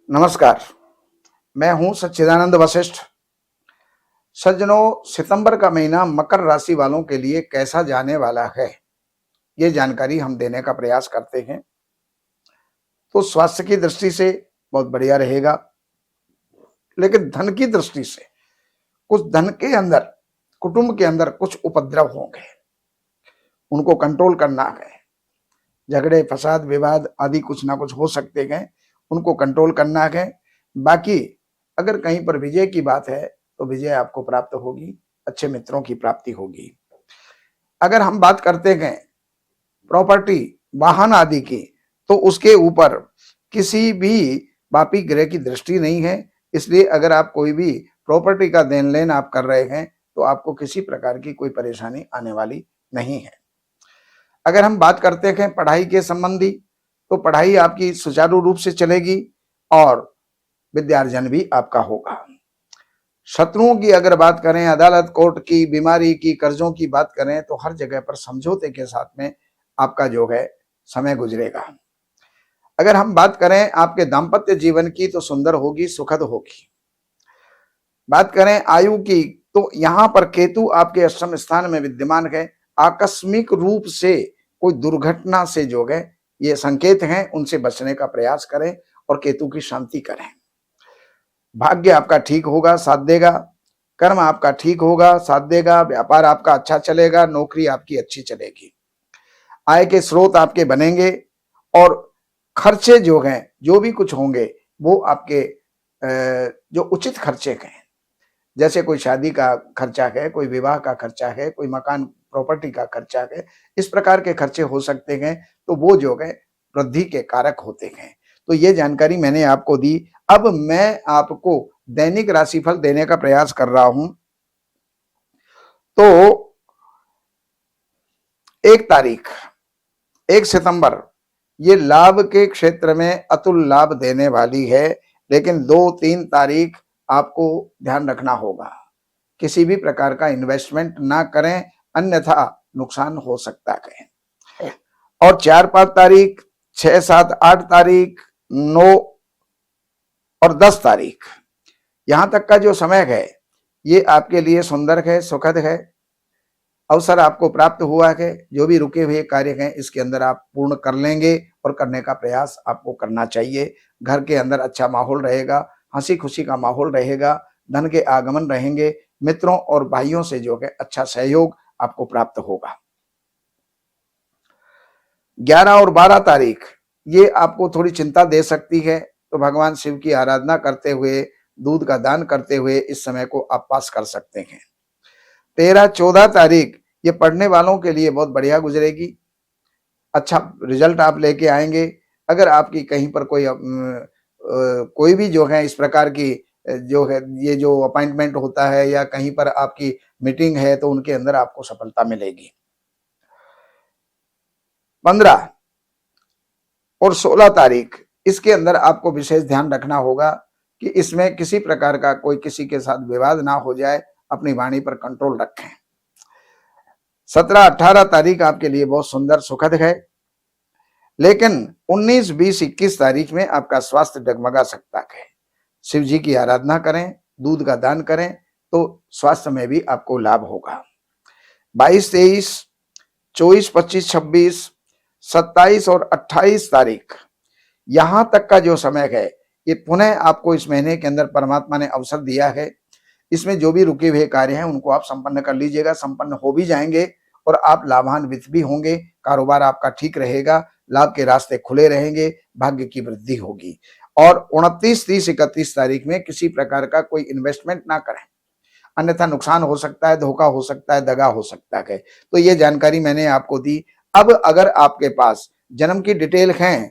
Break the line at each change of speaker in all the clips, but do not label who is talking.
नमस्कार। मैं हूं सच्चिदानंद वशिष्ठ। सज्जनों, सितंबर का महीना मकर राशि वालों के लिए कैसा जाने वाला है, ये जानकारी हम देने का प्रयास करते हैं। तो स्वास्थ्य की दृष्टि से बहुत बढ़िया रहेगा, लेकिन धन की दृष्टि से कुछ धन के अंदर, कुटुंब के अंदर कुछ उपद्रव होंगे, उनको कंट्रोल करना है। झगड़े, फसाद, विवाद आदि कुछ ना कुछ हो सकते हैं, उनको कंट्रोल करना है। बाकी अगर कहीं पर विजय की बात है तो विजय आपको प्राप्त होगी, अच्छे मित्रों की प्राप्ति होगी। अगर हम बात करते हैं प्रॉपर्टी, वाहन आदि की, तो उसके ऊपर किसी भी पापी ग्रह की दृष्टि नहीं है। इसलिए अगर आप कोई भी प्रॉपर्टी का देन लेन आप कर रहे हैं तो आपको किसी प्रकार की कोई परेशानी आने वाली नहीं है। अगर हम बात करते हैं पढ़ाई के संबंधी, तो पढ़ाई आपकी सुचारू रूप से चलेगी और विद्यार्जन भी आपका होगा। शत्रुओं की अगर बात करें, अदालत, कोर्ट की, बीमारी की, कर्जों की बात करें, तो हर जगह पर समझौते के साथ में आपका जो है समय गुजरेगा। अगर हम बात करें आपके दाम्पत्य जीवन की, तो सुंदर होगी, सुखद होगी। बात करें आयु की, तो यहां पर केतु आपके अष्टम स्थान में विद्यमान है। आकस्मिक रूप से कोई दुर्घटना से जो है ये संकेत हैं, उनसे बचने का प्रयास करें और केतु की शांति करें। भाग्य आपका ठीक होगा, साथ देगा। कर्म आपका ठीक होगा, साथ देगा। व्यापार आपका अच्छा चलेगा, नौकरी आपकी अच्छी चलेगी। आय के स्रोत आपके बनेंगे और खर्चे जो हैं, जो भी कुछ होंगे, वो आपके जो उचित खर्चे हैं, जैसे कोई शादी का खर्चा है, कोई विवाह का खर्चा है, कोई मकान प्रॉपर्टी का खर्चा है, इस प्रकार के खर्चे हो सकते हैं। तो वो जो है वृद्धि के कारक होते हैं। तो ये जानकारी मैंने आपको दी। अब मैं आपको दैनिक राशिफल देने का प्रयास कर रहा हूं। तो 1 सितंबर ये लाभ के क्षेत्र में अतुल लाभ देने वाली है, लेकिन 2-3 तारीख आपको ध्यान रखना होगा। किसी भी प्रकार का इन्वेस्टमेंट ना करें, अन्यथा नुकसान हो सकता है। और 4-5 तारीख, 6-7-8 तारीख, 9 और 10 तारीख, यहां तक का जो समय है ये आपके लिए सुंदर है, सुखद है। अवसर आपको प्राप्त हुआ है। जो भी रुके हुए कार्य हैं इसके अंदर आप पूर्ण कर लेंगे और करने का प्रयास आपको करना चाहिए। घर के अंदर अच्छा माहौल रहेगा, हंसी खुशी का माहौल रहेगा, धन के आगमन रहेंगे, मित्रों और भाइयों से जो है अच्छा सहयोग आपको प्राप्त होगा। 11 और 12 तारीख ये आपको थोड़ी चिंता दे सकती है, तो भगवान शिव की आराधना करते हुए, दूध का दान करते हुए इस समय को आप पास कर सकते हैं। 13-14 तारीख ये पढ़ने वालों के लिए बहुत बढ़िया गुजरेगी। अच्छा रिजल्ट आप लेके आएंगे। अगर आपकी कहीं पर कोई भी जो है इस प्रकार की जो है ये जो अपॉइंटमेंट होता है या कहीं पर आपकी मीटिंग है, तो उनके अंदर आपको सफलता मिलेगी। 15 और 16 तारीख इसके अंदर आपको विशेष ध्यान रखना होगा कि इसमें किसी प्रकार का कोई किसी के साथ विवाद ना हो जाए, अपनी वाणी पर कंट्रोल रखें। 17-18 तारीख आपके लिए बहुत सुंदर सुखद है, लेकिन 19, 20, 21 तारीख में आपका स्वास्थ्य डगमगा सकता है। शिव जी की आराधना करें, दूध का दान करें, तो स्वास्थ्य में भी आपको लाभ होगा। 22, 23, 24, 25, 26, 27 और 28 तारीख यहां तक का जो समय है ये पुनः आपको इस महीने के अंदर परमात्मा ने अवसर दिया है। इसमें जो भी रुके हुए कार्य हैं उनको आप संपन्न कर लीजिएगा, संपन्न हो भी जाएंगे और आप लाभान्वित भी होंगे। कारोबार आपका ठीक रहेगा, लाभ के रास्ते खुले रहेंगे, भाग्य की वृद्धि होगी। और 29, 30, 31 तारीख में किसी प्रकार का कोई इन्वेस्टमेंट ना करें, अन्यथा नुकसान हो सकता है, धोखा हो सकता है, दगा हो सकता है। तो ये जानकारी मैंने आपको दी। अब अगर आपके पास जन्म की डिटेल है,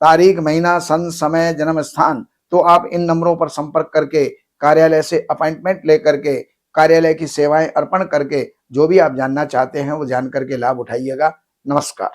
तारीख, महीना, सन, समय, जन्म स्थान, तो आप इन नंबरों पर संपर्क करके कार्यालय से अपॉइंटमेंट लेकर के कार्यालय की सेवाएं अर्पण करके जो भी आप जानना चाहते हैं वो जान करके लाभ उठाइएगा। नमस्कार।